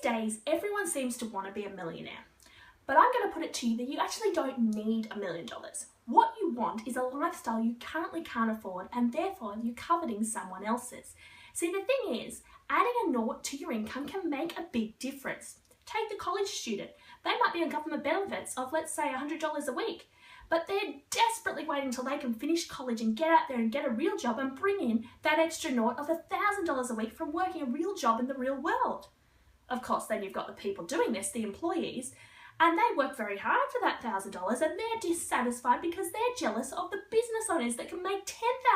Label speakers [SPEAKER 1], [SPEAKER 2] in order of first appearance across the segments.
[SPEAKER 1] days, everyone seems to want to be a millionaire. But I'm going to put it to you that you actually don't need $1 million. What you want is a lifestyle you currently can't afford, and therefore you're coveting someone else's. See, the thing is, adding a naught to your income can make a big difference. Take the college student. They might be on government benefits of, let's say, $100 a week, but they're desperately waiting until they can finish college and get out there and get a real job and bring in that extra naught of $1,000 a week from working a real job in the real world. Of course, then you've got the people doing this, the employees, and they work very hard for that $1,000 and they're dissatisfied because they're jealous of the business owners that can make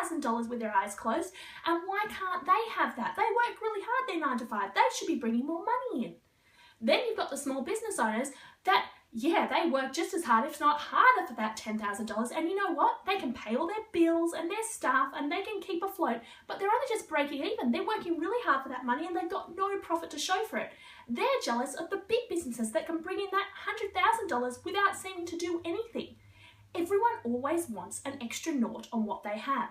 [SPEAKER 1] $10,000 with their eyes closed. And why can't they have that? They work really hard, their 9 to 5. They should be bringing more money in. Then you've got the small business owners that, yeah, they work just as hard, if not harder, for that $10,000. And you know what? They can pay all their bills and their staff and they can keep afloat, but they're only just breaking even. They're working really hard for that money and they've got no profit to show for it. They're jealous of the big businesses that can bring in that $100,000 without seeming to do anything. Everyone always wants an extra naught on what they have.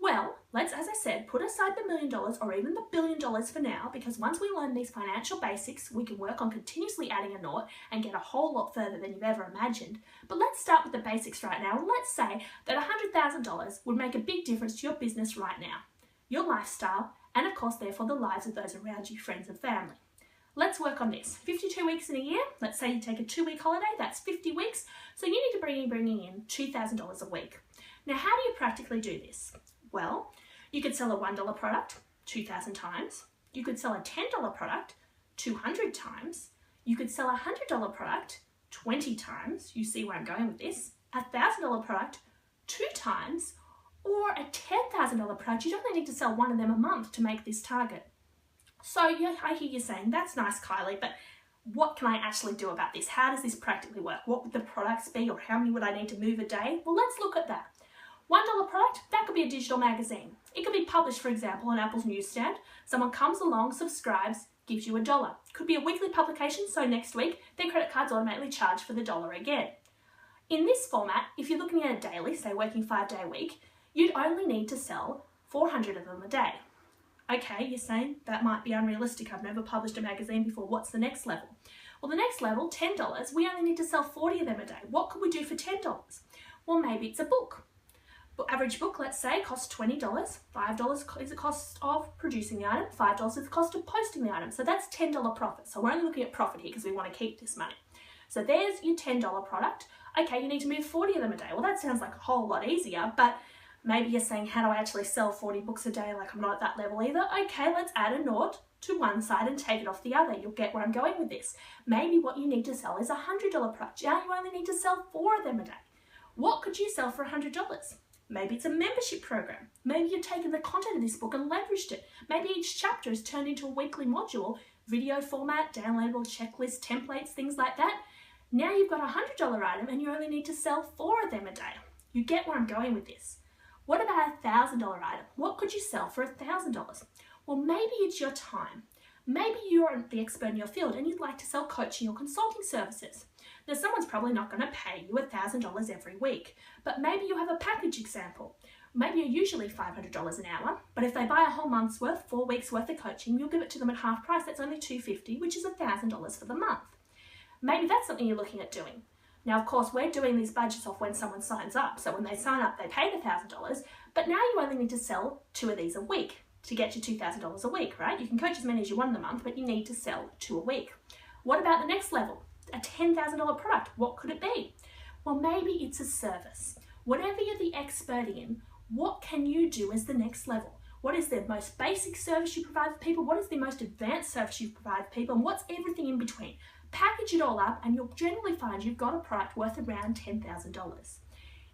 [SPEAKER 1] Well, let's, as I said, put aside the $1 million or even the $1 billion for now, because once we learn these financial basics, we can work on continuously adding a naught and get a whole lot further than you've ever imagined. But let's start with the basics right now. Let's say that $100,000 would make a big difference to your business right now, your lifestyle, and of course, therefore, the lives of those around you, friends and family. Let's work on this. 52 weeks in a year. Let's say you take a 2-week holiday. That's 50 weeks. So you need to bringing in $2,000 a week. Now, how do you practically do this? Well, you could sell a $1 product 2,000 times. You could sell a $10 product 200 times. You could sell a $100 product 20 times. You see where I'm going with this. A $1,000 product 2 times, or a $10,000 product. You don't need to sell one of them a month to make this target. So yeah, I hear you saying, that's nice, Kylie, but what can I actually do about this? How does this practically work? What would the products be, or how many would I need to move a day? Well, let's look at that. $1 product, that could be a digital magazine. It could be published, for example, on Apple's newsstand. Someone comes along, subscribes, gives you $1. Could be a weekly publication, so next week, their credit card's automatically charged for the $1 again. In this format, if you're looking at it daily, say working 5-day week, you'd only need to sell 400 of them a day. Okay, you're saying that might be unrealistic. I've never published a magazine before. What's the next level? Well, the next level, $10, we only need to sell 40 of them a day. What could we do for $10? Well, maybe it's a book. Average book, let's say, costs $20. $5 is the cost of producing the item. $5 is the cost of posting the item. So that's $10 profit. So we're only looking at profit here because we want to keep this money. So there's your $10 product. Okay, you need to move 40 of them a day. Well, that sounds like a whole lot easier, but maybe you're saying, how do I actually sell 40 books a day? Like, I'm not at that level either. Okay, let's add a naught to one side and take it off the other. You'll get where I'm going with this. Maybe what you need to sell is a $100 product. Now you only need to sell 4 of them a day. What could you sell for $100? Maybe it's a membership program. Maybe you've taken the content of this book and leveraged it. Maybe each chapter is turned into a weekly module, video format, downloadable checklist, templates, things like that. Now you've got a $100 item and you only need to sell 4 of them a day. You get where I'm going with this. What about a $1,000 item? What could you sell for $1,000? Well, maybe it's your time. Maybe you're the expert in your field and you'd like to sell coaching or consulting services. Now, someone's probably not going to pay you $1,000 every week, but maybe you have a package example. Maybe you're usually $500 an hour, but if they buy a whole month's worth, 4 weeks worth of coaching, you'll give it to them at half price. That's only $250, which is $1,000 for the month. Maybe that's something you're looking at doing. Now, of course, we're doing these budgets off when someone signs up. So when they sign up, they pay the $1,000, but now you only need to sell 2 of these a week to get you $2,000 a week, right? You can coach as many as you want in the month, but you need to sell 2 a week. What about the next level? A $10,000 product, what could it be? Well, maybe it's a service. Whatever you're the expert in, what can you do as the next level? What is the most basic service you provide for people? What is the most advanced service you provide for people? And what's everything in between? Package it all up and you'll generally find you've got a product worth around $10,000.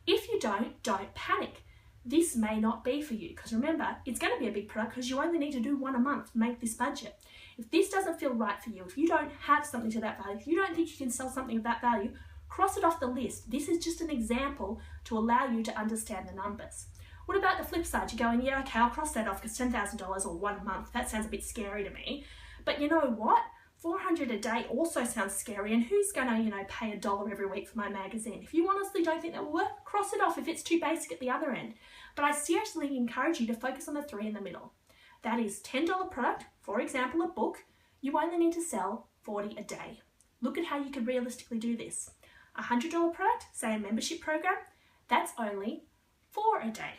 [SPEAKER 1] If you don't panic. This may not be for you because remember, it's going to be a big product because you only need to do 1 a month to make this budget. If this doesn't feel right for you, if you don't have something to that value, if you don't think you can sell something of that value, cross it off the list. This is just an example to allow you to understand the numbers. What about the flip side? You're going, yeah, okay, I'll cross that off because $10,000 or 1 a month, that sounds a bit scary to me. But you know what? 400 a day also sounds scary, and who's going to, pay $1 every week for my magazine? If you honestly don't think that will work, cross it off if it's too basic at the other end. But I seriously encourage you to focus on the 3 in the middle. That is $10 product, for example, a book. you only need to sell 40 a day. Look at how you could realistically do this. A $100 product, say a membership program, that's only 4 a day.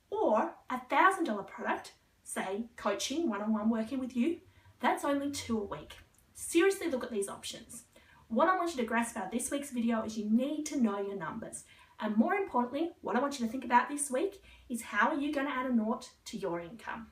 [SPEAKER 1] Or a $1,000 product, say coaching, one-on-one working with you, that's only 2 a week. Seriously look at these options. What I want you to grasp out of this week's video is you need to know your numbers. And more importantly, what I want you to think about this week is how are you going to add a naught to your income?